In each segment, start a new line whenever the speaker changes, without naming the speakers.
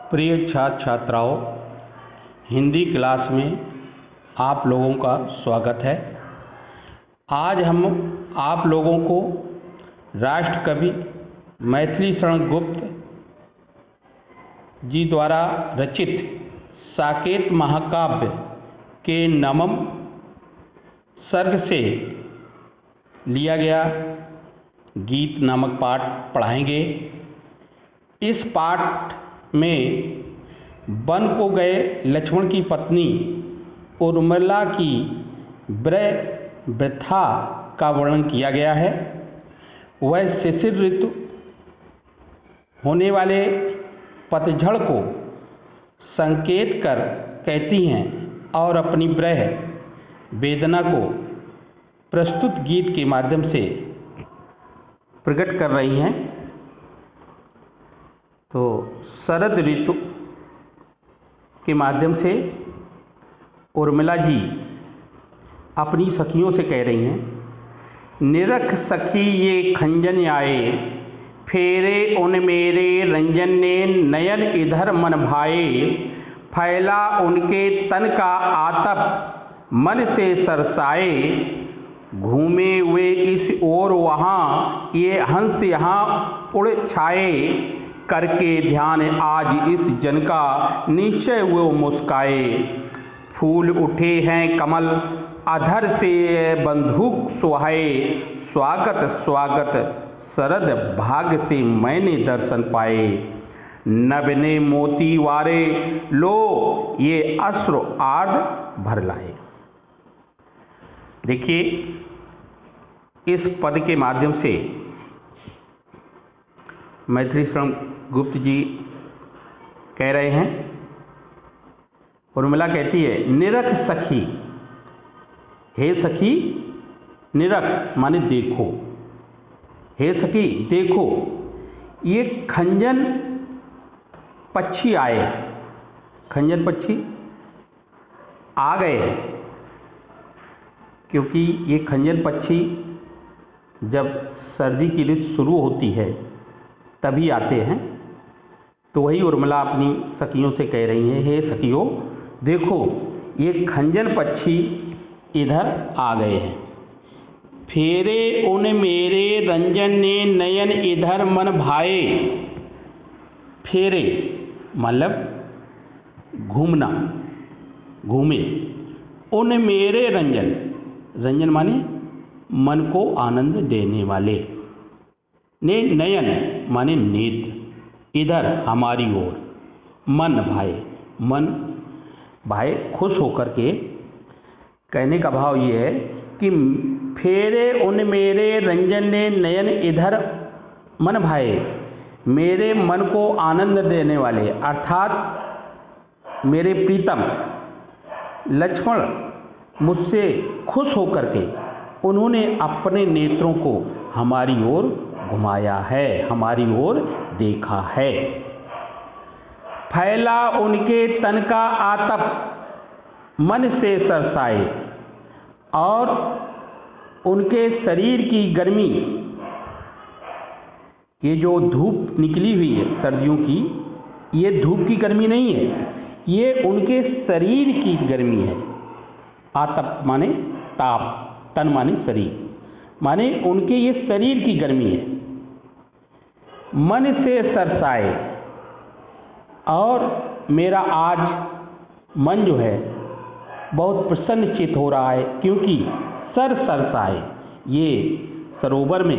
प्रिय छात्र छात्राओं, हिंदी क्लास में आप लोगों का स्वागत है। आज हम आप लोगों को राष्ट्रकवि मैथिली शरण गुप्त जी द्वारा रचित साकेत महाकाव्य के नवम सर्ग से लिया गया गीत नामक पाठ पढ़ाएंगे। इस पाठ में वन को गए लक्ष्मण की पत्नी उर्मिला की वृथा का वर्णन किया गया है। वह शिशिर ऋतु होने वाले पतझड़ को संकेत कर कहती हैं और अपनी विरह वेदना को प्रस्तुत गीत के माध्यम से प्रकट कर रही हैं। तो शरद ऋतु के माध्यम से उर्मिला जी अपनी सखियों से कह रही हैं, निरख सखी ये खंजन आए, फेरे उन मेरे रंजन ने नयन इधर मन भाए, फैला उनके तन का आतप मन से सरसाए, घूमे हुए इस ओर वहाँ ये हंस यहाँ उड़ छाए, करके ध्यान आज इस जन का निश्चय वो मुस्काए, फूल उठे हैं कमल अधर से बंदूक सुहाए, स्वागत स्वागत शरद भाग्य से मैंने दर्शन पाए, नभ ने मोती वारे लो ये अश्रु आद भर लाए। देखिए, इस पद के माध्यम से मैथिली शरण गुप्त जी कह रहे हैं, उर्मिला कहती है, निरख सखी, हे सखी, निरख माने देखो, हे सखी देखो, ये खंजन पक्षी आए, खंजन पक्षी आ गए हैं, क्योंकि ये खंजन पक्षी जब सर्दी की ऋतु शुरू होती है तभी आते हैं। तो वही उर्मिला अपनी सखियों से कह रही हैं, हे सखियों देखो, ये खंजन पक्षी इधर आ गए हैं, फेरे उन मेरे रंजन ने नयन इधर मन भाए। फेरे मतलब घूमना, घूमे, उन मेरे रंजन, रंजन माने मन को आनंद देने वाले, ने नयन माने नेत्र, इधर हमारी ओर, मन भाए, मन भाए खुश होकर के। कहने का भाव ये है कि फेरे उन मेरे रंजन ने नयन इधर मन भाए, मेरे मन को आनंद देने वाले, अर्थात मेरे प्रीतम लक्ष्मण मुझसे खुश होकर के उन्होंने अपने नेत्रों को हमारी ओर घुमाया है, हमारी ओर देखा है। फैला उनके तन का आतप मन से सरसाए, और उनके शरीर की गर्मी, ये जो धूप निकली हुई है सर्दियों की, ये धूप की गर्मी नहीं है, ये उनके शरीर की गर्मी है। आतप माने ताप, तन माने शरीर, माने उनके ये शरीर की गर्मी है। मन से सरसाए, और मेरा आज मन जो है बहुत प्रसन्नचित हो रहा है, क्योंकि सरसाए, ये सरोवर में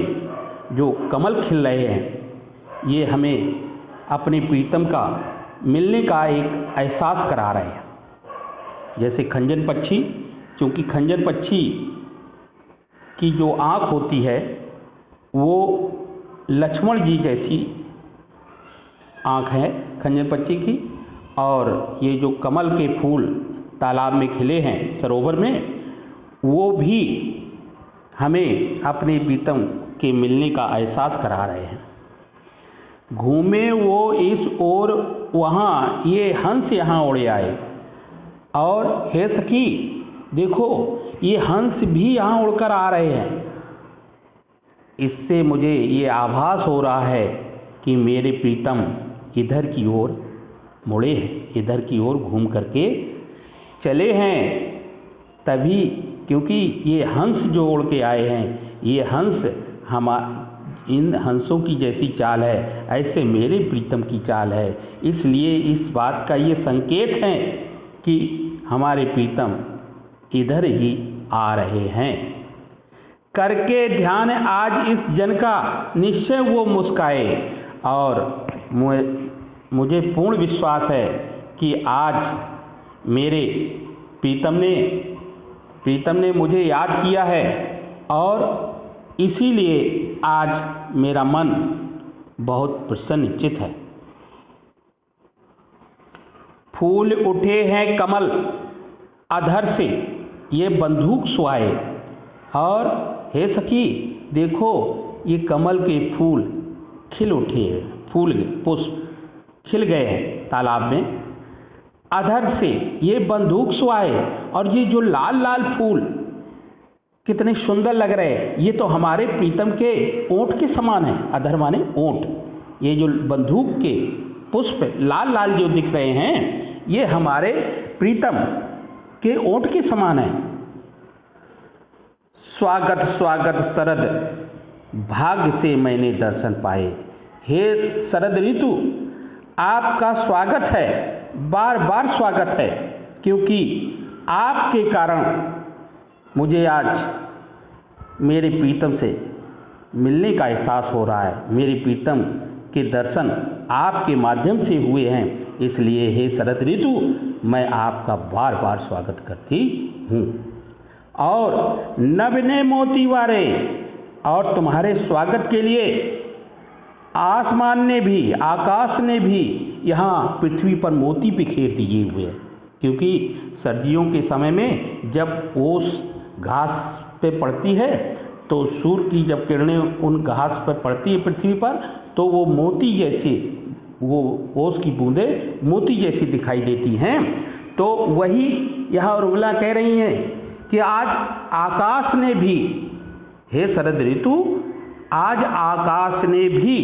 जो कमल खिल रहे हैं ये हमें अपने प्रीतम का मिलने का एक एहसास करा रहे हैं। जैसे खंजन पक्षी, क्योंकि खंजन पक्षी की जो आँख होती है वो लक्ष्मण जी जैसी आँख है खंजन पक्षी की, और ये जो कमल के फूल तालाब में खिले हैं सरोवर में, वो भी हमें अपने प्रीतम के मिलने का एहसास करा रहे हैं। घूमे वो इस ओर वहाँ ये हंस यहाँ उड़ आए, और हे सखी देखो, ये हंस भी यहाँ उड़कर आ रहे हैं। इससे मुझे ये आभास हो रहा है कि मेरे प्रीतम इधर की ओर मुड़े हैं, इधर की ओर घूम करके चले हैं। तभी, क्योंकि ये हंस जो उड़ के आए हैं, ये हंस इन हंसों की जैसी चाल है, ऐसे मेरे प्रीतम की चाल है। इसलिए इस बात का ये संकेत है कि हमारे प्रीतम इधर ही आ रहे हैं। करके ध्यान आज इस जन का, निश्चय वो मुस्काए। और मुझे पूर्ण विश्वास है कि आज मेरे प्रीतम ने मुझे याद किया है, और इसीलिए आज मेरा मन बहुत प्रसन्नचित है। फूल उठे हैं कमल अधर से, ये बंदूक सुहाए। और हे सखी, देखो ये कमल के फूल खिल उठे हैं, पुष्प खिल गए हैं तालाब में। अधर से ये बंदूक सुहाए, और ये जो लाल लाल फूल कितने सुंदर लग रहे हैं, ये तो हमारे प्रीतम के ओंठ के समान है। अधर माने ओंठ, ये जो बंदूक के पुष्प लाल लाल जो दिख रहे हैं, ये हमारे प्रीतम के ओंठ के समान है। स्वागत स्वागत शरद, भाग्य से मैंने दर्शन पाए। हे शरद ऋतु, आपका स्वागत है, बार बार स्वागत है, क्योंकि आपके कारण मुझे आज मेरे प्रीतम से मिलने का एहसास हो रहा है। मेरे प्रीतम के दर्शन आपके माध्यम से हुए हैं, इसलिए हे शरद ऋतु, मैं आपका बार बार स्वागत करती हूँ। और नभने मोती वारे, और तुम्हारे स्वागत के लिए आसमान ने भी, आकाश ने भी यहाँ पृथ्वी पर मोती बिखेर दिए हुए हैं। क्योंकि सर्दियों के समय में जब ओस घास पे पड़ती है, तो सूर्य की जब किरणें उन घास पर पड़ती है पृथ्वी पर, तो वो मोती जैसी, वो ओस की बूंदें मोती जैसी दिखाई देती हैं। तो वही यहाँ उर्मिला कह रही हैं कि आज आकाश ने भी, हे शरद ऋतु, आज आकाश ने भी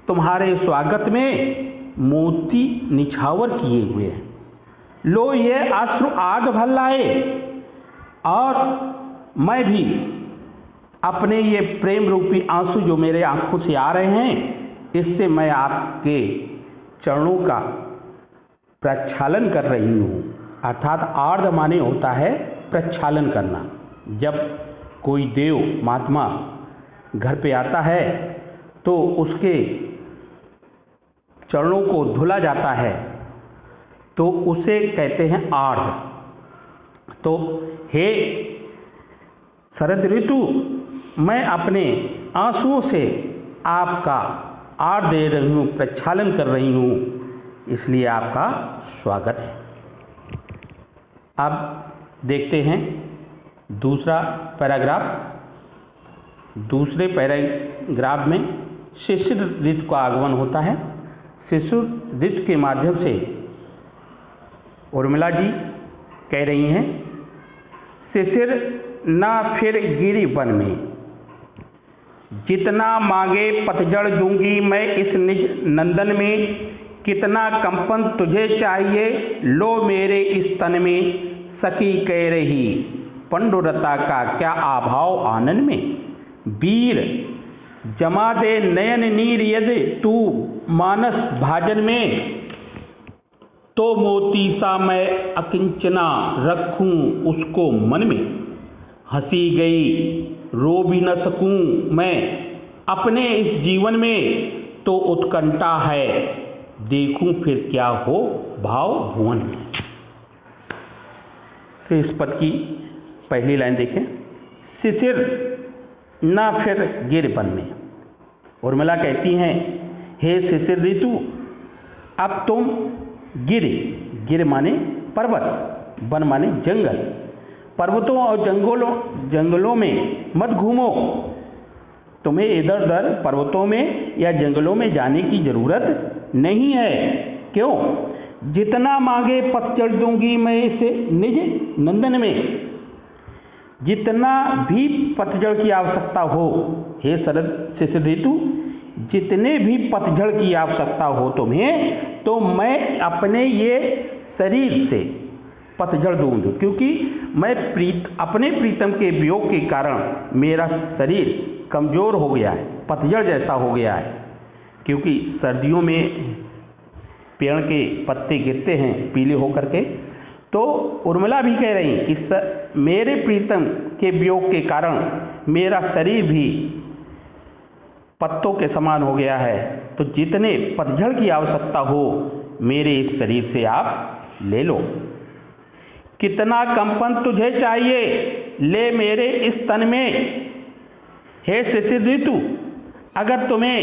तुम्हारे स्वागत में मोती निछावर किए हुए हैं। लो ये अश्रु आग भर लाए, और मैं भी अपने ये प्रेम रूपी आंसू जो मेरे आंखों से आ रहे हैं, इससे मैं आपके चरणों का प्रक्षालन कर रही हूँ। अर्थात आर्द्र माने होता है प्रक्षालन करना। जब कोई देव महात्मा घर पे आता है तो उसके चरणों को धुला जाता है, तो उसे कहते हैं आर्द्र। तो हे शरद ऋतु, मैं अपने आंसुओं से आपका आर्द्र दे रही हूँ, प्रक्षालन कर रही हूँ, इसलिए आपका स्वागत है। अब देखते हैं दूसरा पैराग्राफ। दूसरे पैराग्राफ में शिशिर ऋतु का आगमन होता है। शिशिर ऋतु के माध्यम से उर्मिला जी कह रही हैं, शिशिर ना फिर गिरी वन में, जितना मांगे पतझड़ दूंगी मैं इस निज नंदन में, कितना कंपन तुझे चाहिए लो मेरे इस तन में। सखी कह रही पंडुरता का क्या अभाव आनन में, वीर जमा दे नयन नीर यदि तू मानस भाजन में, तो मोती सा मैं अकिंचना रखूं उसको मन में। हंसी गई रो भी न सकूं मैं अपने इस जीवन में, तो उत्कंठा है देखूं फिर क्या हो भाव भुवन में। तो इस पद की पहली लाइन देखें, शिशिर ना फिर गिर वन में। उर्मिला कहती हैं, हे शिशिर ऋतु, अब तुम गिर माने पर्वत, वन माने जंगल, पर्वतों और जंगलों में मत घूमो। तुम्हें इधर उधर पर्वतों में या जंगलों में जाने की जरूरत नहीं है। क्यों? जितना मांगे पतझड़ दूंगी मैं इसे निज नंदन में। जितना भी पतझड़ की आवश्यकता हो, हे शरद शिशिर ऋतु, जितने भी पतझड़ की आवश्यकता हो तुम्हें, तो मैं अपने ये शरीर से पतझड़ दूंगा, क्योंकि मैं अपने प्रीतम के वियोग के कारण मेरा शरीर कमज़ोर हो गया है, पतझड़ जैसा हो गया है। क्योंकि सर्दियों में पेड़ के पत्ते गिरते हैं पीले होकर के, तो उर्मिला भी कह रही कि मेरे प्रीतम के वियोग के कारण मेरा शरीर भी पत्तों के समान हो गया है, तो जितने पतझड़ की आवश्यकता हो मेरे इस शरीर से आप ले लो। कितना कंपन तुझे चाहिए, ले मेरे इस तन में, हे शिशिर ऋतु। अगर तुम्हें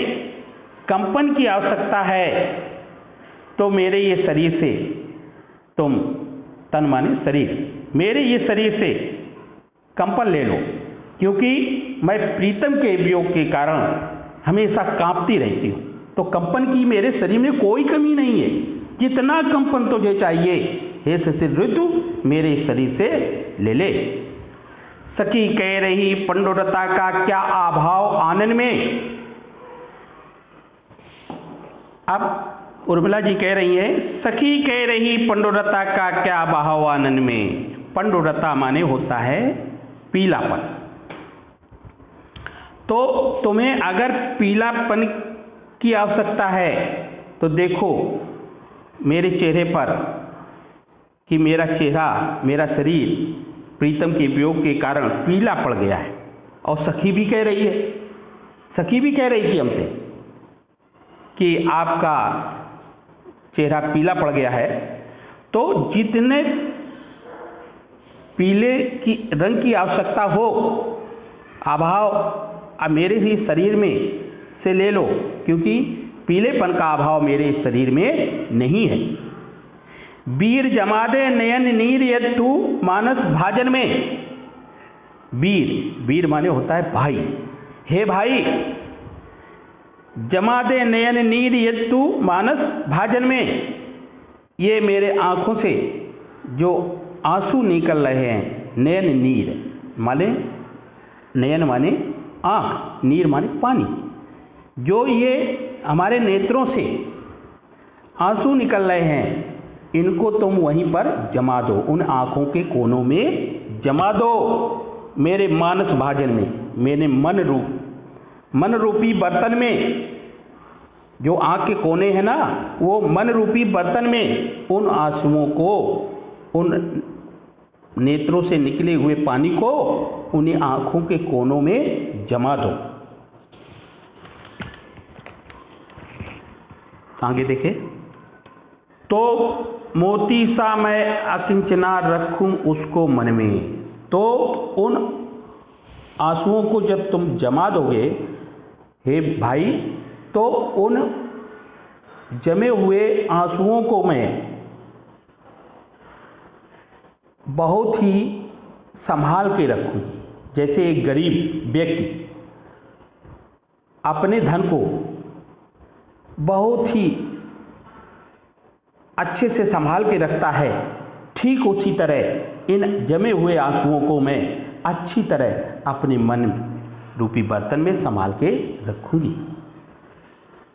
कंपन की आवश्यकता है तो मेरे ये शरीर से तुम, तन माने शरीर, मेरे ये शरीर से कंपन ले लो, क्योंकि मैं प्रीतम के वियोग के कारण हमेशा कांपती रहती हूँ। तो कंपन की मेरे शरीर में कोई कमी नहीं है। जितना कंपन तुझे चाहिए हे शिशिर ऋतु, मेरे शरीर से ले ले। सखी कह रही पंडुरता का क्या अभाव आनन में। अब उर्मिला जी कह रही है, सखी कह रही पंडुरता का क्या अभाव आनन में। पंडुरता माने होता है पीलापन। तो तुम्हें अगर पीलापन की आवश्यकता है तो देखो मेरे चेहरे पर कि मेरा चेहरा, मेरा शरीर प्रीतम के वियोग के कारण पीला पड़ गया है। और सखी भी कह रही है, सखी भी कह रही थी हमसे कि आपका चेहरा पीला पड़ गया है। तो जितने पीले की रंग की आवश्यकता हो, अभाव अब मेरे ही शरीर में से ले लो, क्योंकि पीलेपन का अभाव मेरे शरीर में नहीं है। वीर जमादे नयन नीर यदु मानस भाजन में। वीर, वीर माने होता है भाई। हे भाई, जमादे नयन नीर यदु मानस भाजन में, ये मेरे आंखों से जो आंसू निकल रहे हैं, नयन नीर माने, नयन माने आंख, नीर माने पानी, जो ये हमारे नेत्रों से आंसू निकल रहे हैं, इनको तुम वहीं पर जमा दो, उन आंखों के कोनों में जमा दो, मेरे मानस भाजन में, मेरे मन रूपी बर्तन में। जो आंख के कोने हैं ना, वो मन रूपी बर्तन में उन आंसुओं को, उन नेत्रों से निकले हुए पानी को उन्हीं आंखों के कोनों में जमा दो। आगे देखे, तो मोती सा मैं अकिंचना रखूं उसको मन में। तो उन आंसुओं को जब तुम जमा दोगे हे भाई, तो उन जमे हुए आंसुओं को मैं बहुत ही संभाल के रखूं। जैसे एक गरीब व्यक्ति अपने धन को बहुत ही अच्छे से संभाल के रखता है, ठीक उसी तरह इन जमे हुए आंसुओं को मैं अच्छी तरह अपने मन रूपी बर्तन में संभाल के रखूंगी।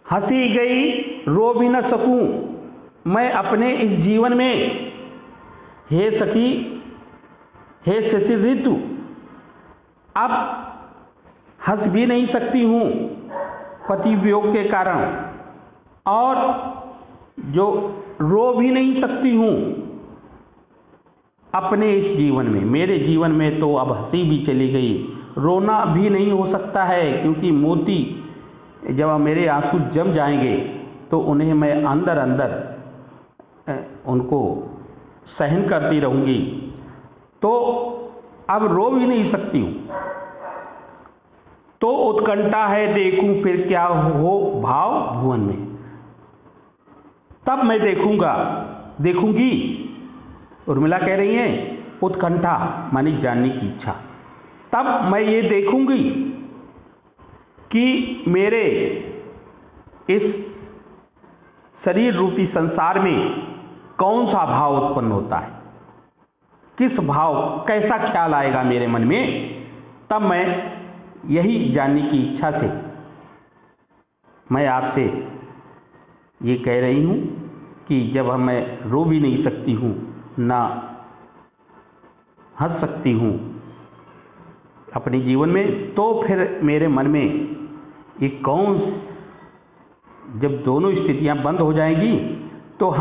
हंसी गई रो भी न सकूं मैं अपने इस जीवन में, हे सखी, हे शिशिर ऋतु, अब हंस भी नहीं सकती हूँ पति वियोग के कारण, और जो रो भी नहीं सकती हूँ अपने इस जीवन में। मेरे जीवन में तो अब हंसी भी चली गई, रोना भी नहीं हो सकता है, क्योंकि मोती जब मेरे आंसू जम जाएंगे तो उन्हें मैं अंदर अंदर उनको सहन करती रहूँगी, तो अब रो भी नहीं सकती हूँ। तो उत्कंठा है देखूं फिर क्या हो भाव भुवन में, तब मैं देखूंगी। उर्मिला कह रही है उत्कंठा मानी जानने की इच्छा, तब मैं ये देखूंगी कि मेरे इस शरीर रूपी संसार में कौन सा भाव उत्पन्न होता है, किस भाव, कैसा ख्याल आएगा मेरे मन में, तब मैं यही जानने की इच्छा से मैं आपसे ये कह रही हूँ कि जब मैं रो भी नहीं सकती हूँ, ना हंस सकती हूँ अपने जीवन में, तो फिर मेरे मन में ये कौन, जब दोनों स्थितियाँ बंद हो जाएंगी तो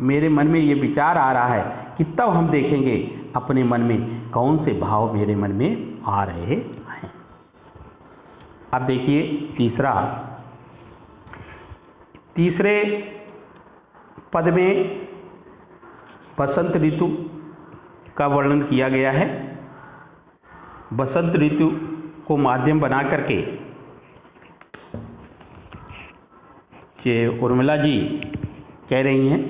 मेरे मन में ये विचार आ रहा है कि तब हम देखेंगे अपने मन में कौन से भाव मेरे मन में आ रहे हैं। अब देखिए तीसरे पद में बसंत ऋतु का वर्णन किया गया है। बसंत ऋतु को माध्यम बना करके उर्मिला जी कह रही हैं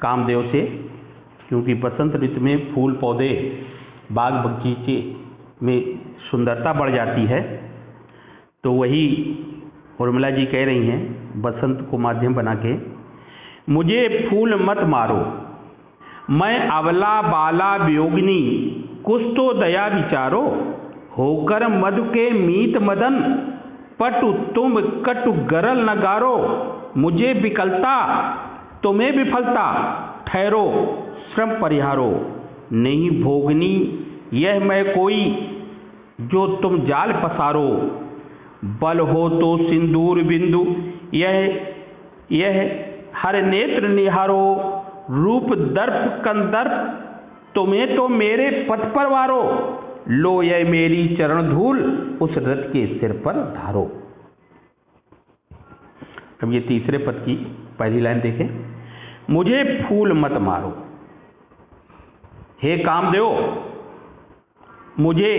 कामदेव से, क्योंकि बसंत ऋतु में फूल पौधे बाग बगीचे में सुंदरता बढ़ जाती है। तो वही उर्मिला जी कह रही हैं बसंत को माध्यम बना के, मुझे फूल मत मारो, मैं अबला बाला वियोगिनी, कुछ तो दया विचारो, होकर मधु के मीत मदन, पटु तुम कटु गरल नगारो, मुझे विकलता तुम्हें विफलता, ठहरो श्रम परिहारो, नहीं भोगनी यह मैं कोई, जो तुम जाल पसारो, बल हो तो सिंदूर बिंदु, यह हर नेत्र निहारो, रूप दर्प कंदर्प, तुम्हें तो मेरे पथ पर वारो, लो यह मेरी चरण धूल, उस रथ के सिर पर धारो। अब ये तीसरे पद की पहली लाइन देखें, मुझे फूल मत मारो, हे कामदेव मुझे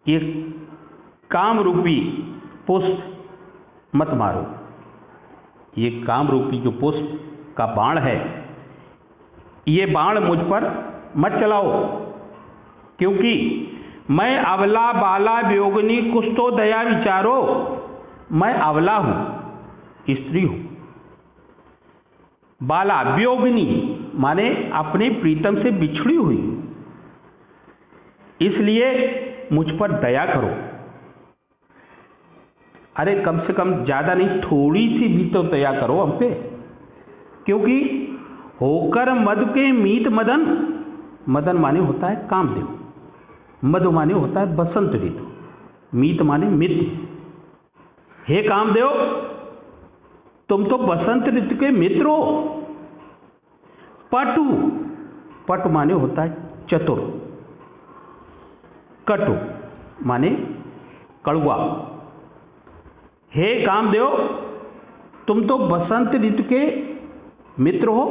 ये काम रूपी पुष्प मत मारो, ये काम रूपी जो पुष्प का बाण है, ये बाण मुझ पर मत चलाओ, क्योंकि मैं अबला बाला वियोगिनी, कुछ तो दया विचारो, मैं अबला हूं, स्त्री हूं, बाला वियोगिनी माने अपने प्रीतम से बिछड़ी हुई, इसलिए मुझ पर दया करो। अरे कम से कम ज्यादा नहीं, थोड़ी सी भी तो दया करो हम पे, क्योंकि होकर मधु के मीत मदन, मदन माने होता है कामदेव, मधु माने होता है बसंत ऋतु, मीत माने मित्र। हे कामदेव तुम तो बसंत ऋतु के मित्र हो। पटु, पटु माने होता है चतुर, कटु माने कड़वा। हे कामदेव तुम तो बसंत ऋतु के मित्र हो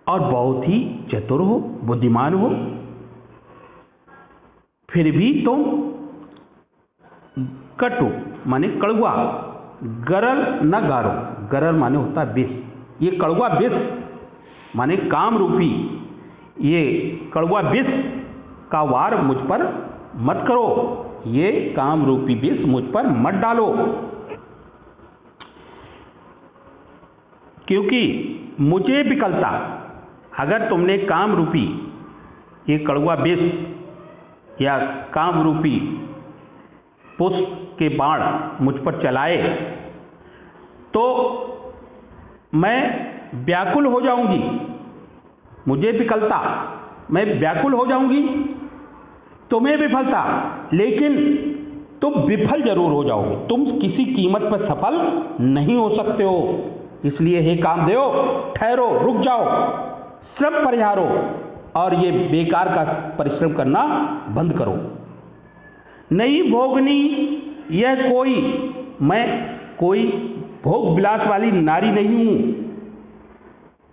और बहुत ही चतुर हो, बुद्धिमान हो, फिर भी तुम कटु माने कड़वा, गरल न गारो, गरल माने होता है विष, ये कड़वा विष माने काम रूपी ये कड़वा विष का वार मुझ पर मत करो, ये काम रूपी विष मुझ पर मत डालो, क्योंकि मुझे विकलता, अगर तुमने काम रूपी ये कड़वा विष या काम रूपी पुष्प के बाण मुझ पर चलाए तो मैं व्याकुल हो जाऊंगी, मुझे विकलता, मैं व्याकुल हो जाऊंगी, तुम्हें विफलता, लेकिन तुम विफल जरूर हो जाओगे, तुम किसी कीमत पर सफल नहीं हो सकते हो। इसलिए हे कामदेव ठहरो, रुक जाओ, श्रम परिहारो, और ये बेकार का परिश्रम करना बंद करो। नहीं भोगनी यह कोई, मैं कोई भोग विलास वाली नारी नहीं हूं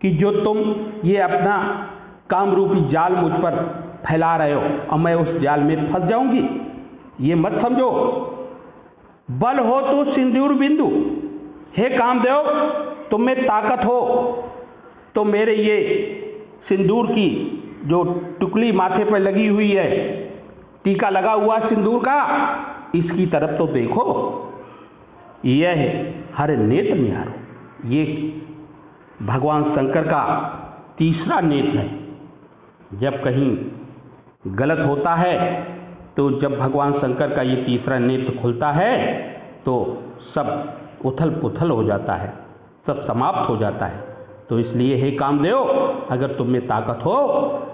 कि जो तुम ये अपना काम रूपी जाल मुझ पर फैला रहे हो और मैं उस जाल में फंस जाऊंगी, ये मत समझो। बल हो तो सिंदूर बिंदु, हे कामदेव तुम में ताकत हो तो मेरे ये सिंदूर की जो टुकली माथे पर लगी हुई है, टीका लगा हुआ सिंदूर का, इसकी तरफ तो देखो, यह हर नेत्र निहारो। ये भगवान शंकर का तीसरा नेत्र है। जब कहीं गलत होता है तो जब भगवान शंकर का ये तीसरा नेत्र खुलता है तो सब उथल पुथल हो जाता है, सब समाप्त हो जाता है। तो इसलिए हे कामदेव, अगर तुम में ताकत हो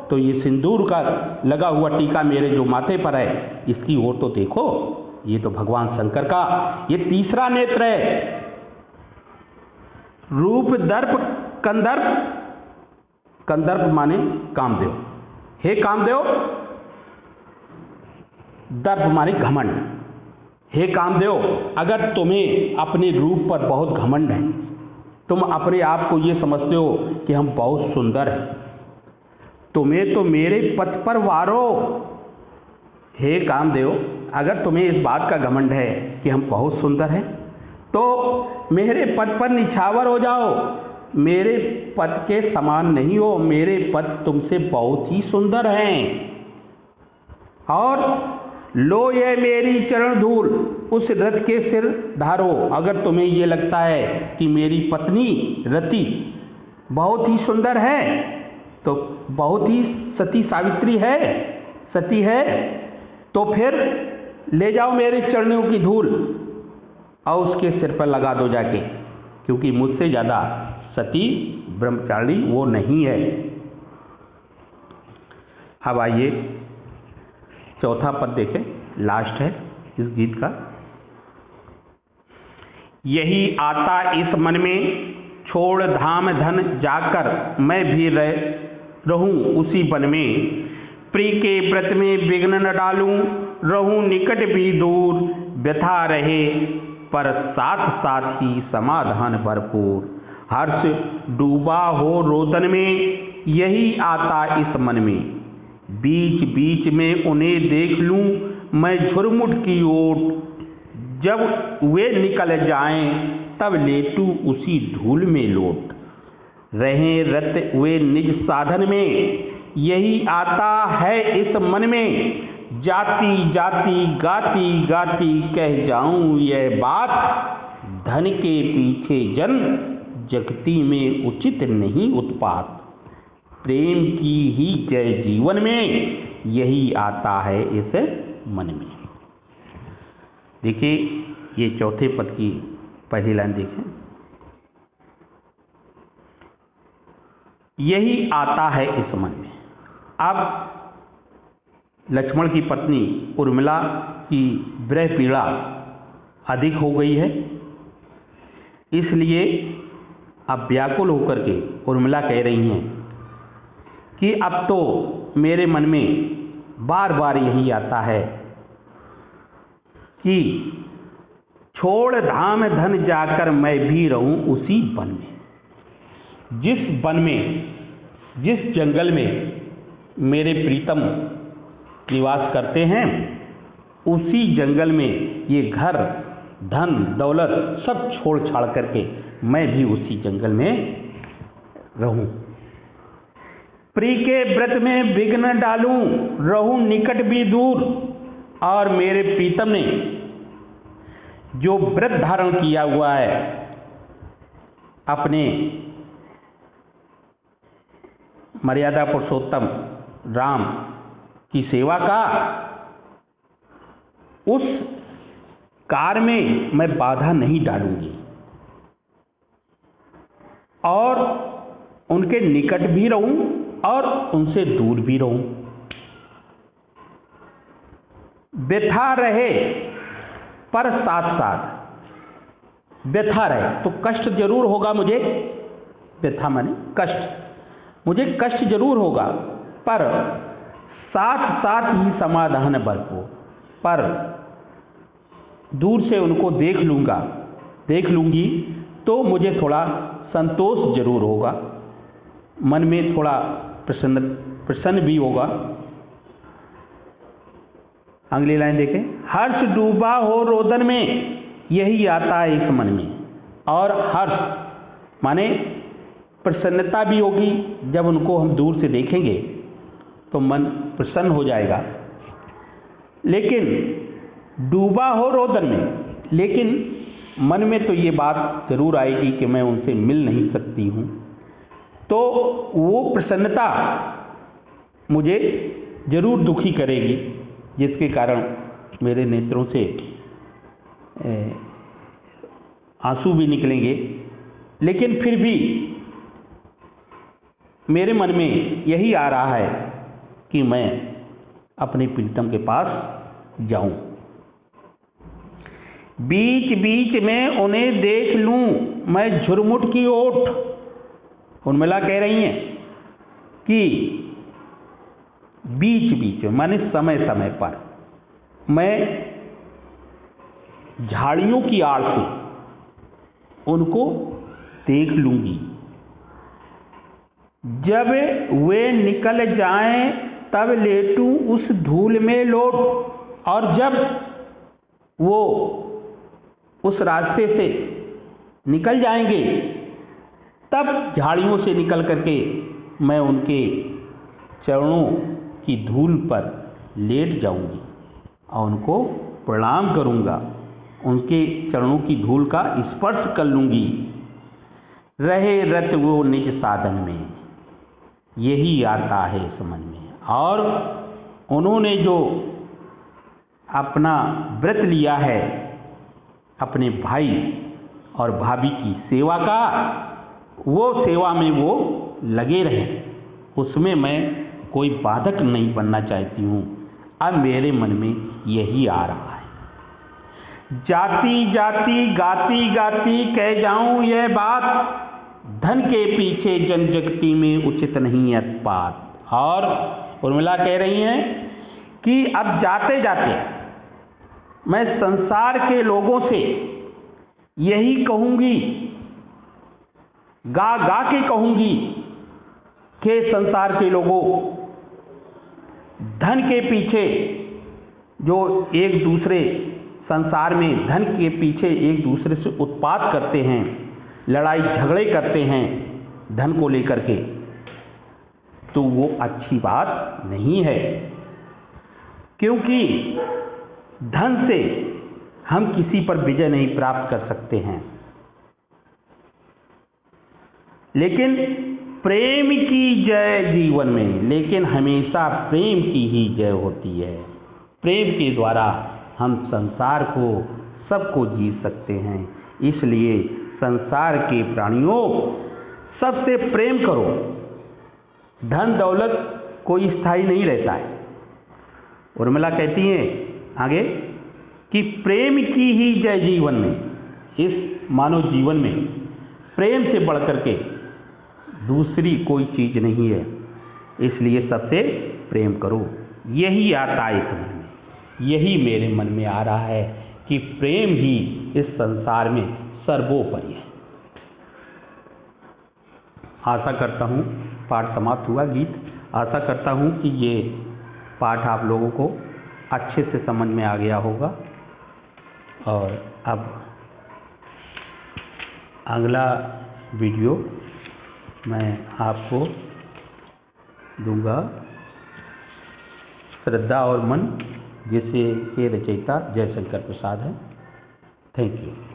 तो ये सिंदूर का लगा हुआ टीका मेरे जो माथे पर है इसकी ओर तो देखो। ये तो भगवान शंकर का ये तीसरा नेत्र है। रूप दर्प कंदर्प, कंदर्प माने कामदेव। हे कामदेव, दर्प माने घमंड। हे कामदेव, अगर तुम्हें अपने रूप पर बहुत घमंड है, तुम अपने आप को ये समझते हो कि हम बहुत सुंदर हैं, तुम्हें तो मेरे पथ पर वारो। हे कामदेव, अगर तुम्हें इस बात का घमंड है कि हम बहुत सुंदर हैं, तो मेरे पद पर निछावर हो जाओ। मेरे पद के समान नहीं हो, मेरे पद तुमसे बहुत ही सुंदर हैं। और लो ये मेरी चरण धूल, उस रथ के सिर धारो। अगर तुम्हें ये लगता है कि मेरी पत्नी रति बहुत ही सुंदर है, तो बहुत ही सती सावित्री है, सती है, तो फिर ले जाओ मेरे चरणों की धूल और उसके सिर पर लगा दो जाके, क्योंकि मुझसे ज़्यादा सती ब्रह्मचारिणी वो नहीं है। अब आइए चौथा पद देखें, लास्ट है इस गीत का। यही आता इस मन में, छोड़ धाम धन जाकर मैं भी रहूं उसी वन में। प्रिय के व्रत में विघ्न न डालूं, रहूं निकट भी दूर। व्यथा रहे पर साथ साथ ही समाधान भरपूर। हर्ष डूबा हो रोदन में, यही आता इस मन में। बीच बीच में उन्हें देख लूं मैं झुरमुट की ओट। जब वे निकल जाएं तब लेटूं उसी धूल में लोट। रहें रत वे निज साधन में, यही आता है इस मन में। जाती जाती गाती गाती कह जाऊं यह बात। धन के पीछे जन जगती में उचित नहीं उत्पात। प्रेम की ही जय जीवन में, यही आता है इस मन में। देखिए ये चौथे पद की पहली लाइन देखें। यही आता है इस मन में। अब लक्ष्मण की पत्नी उर्मिला की विरह पीड़ा अधिक हो गई है, इसलिए अब व्याकुल होकर के उर्मिला कह रही हैं कि अब तो मेरे मन में बार बार यही आता है कि छोड़ धाम धन जाकर मैं भी रहूं उसी वन में। जिस वन में, जिस जंगल में मेरे प्रीतम निवास करते हैं, उसी जंगल में ये घर धन दौलत सब छोड़ छाड़ करके मैं भी उसी जंगल में रहूं। प्रिय के व्रत में विघ्न डालूं, रहूं निकट भी दूर। और मेरे प्रीतम ने जो व्रत धारण किया हुआ है अपने मर्यादा पुरुषोत्तम राम की सेवा का, उस कार्य में मैं बाधा नहीं डालूंगी और उनके निकट भी रहूं और उनसे दूर भी रहूं। व्यथा रहे पर साथ साथ, व्यथा रहे तो कष्ट जरूर होगा मुझे, व्यथा माने कष्ट, मुझे कष्ट जरूर होगा, पर साथ साथ ही समाधान भरपूर। पर दूर से उनको देख लूँगा, देख लूँगी तो मुझे थोड़ा संतोष जरूर होगा, मन में थोड़ा प्रसन्न भी होगा। अगली लाइन देखें। हर्ष डूबा हो रोदन में, यही आता है इस मन में। और हर्ष माने प्रसन्नता भी होगी, जब उनको हम दूर से देखेंगे तो मन प्रसन्न हो जाएगा। लेकिन डूबा हो रोदन में, लेकिन मन में तो ये बात जरूर आएगी कि मैं उनसे मिल नहीं सकती हूँ, तो वो प्रसन्नता मुझे जरूर दुखी करेगी, जिसके कारण मेरे नेत्रों से आंसू भी निकलेंगे, लेकिन फिर भी मेरे मन में यही आ रहा है कि मैं अपने प्रीतम के पास जाऊं, बीच बीच में उन्हें देख लूं मैं झुरमुट की ओट। उर्मिला कह रही हैं कि बीच बीच में माने समय समय पर मैं झाड़ियों की आड़ से उनको देख लूंगी, जब वे निकल जाएं तब लेटूं उस धूल में लौट, और जब वो उस रास्ते से निकल जाएंगे तब झाड़ियों से निकल करके मैं उनके चरणों की धूल पर लेट जाऊंगी और उनको प्रणाम करूंगा, उनके चरणों की धूल का स्पर्श कर लूंगी। रहे रत वो निज साधन में, यही आता है समझ में। और उन्होंने जो अपना व्रत लिया है अपने भाई और भाभी की सेवा का, वो सेवा में वो लगे रहे, उसमें मैं कोई बाधक नहीं बनना चाहती हूँ। अब मेरे मन में यही आ रहा है। जाती जाती गाती गाती कह जाऊं यह बात, धन के पीछे जन जगती में उचित नहीं उत्पात। और उर्मिला कह रही हैं कि अब जाते जाते मैं संसार के लोगों से यही कहूंगी, गा गा के कहूंगी कि संसार के लोगों, धन के पीछे जो एक दूसरे संसार में धन के पीछे एक दूसरे से उत्पात करते हैं, लड़ाई झगड़े करते हैं धन को लेकर के, तो वो अच्छी बात नहीं है, क्योंकि धन से हम किसी पर विजय नहीं प्राप्त कर सकते हैं, लेकिन प्रेम की जय जीवन में, लेकिन हमेशा प्रेम की ही जय होती है। प्रेम के द्वारा हम संसार को सबको जीत सकते हैं। इसलिए संसार के प्राणियों सबसे प्रेम करो। धन दौलत कोई स्थायी नहीं रहता है। उर्मिला कहती हैं आगे कि प्रेम की ही जय जीवन में, इस मानव जीवन में प्रेम से बढ़कर के दूसरी कोई चीज नहीं है, इसलिए सबसे प्रेम करो। यही आता है समझ में, यही मेरे मन में आ रहा है कि प्रेम ही इस संसार में सर्वोपरि है। आशा करता हूँ पाठ समाप्त हुआ गीत। आशा करता हूँ कि ये पाठ आप लोगों को अच्छे से समझ में आ गया होगा। और अब अगला वीडियो मैं आपको दूंगा श्रद्धा और मन, जिसे के रचयिता जयशंकर प्रसाद हैं। Thank you.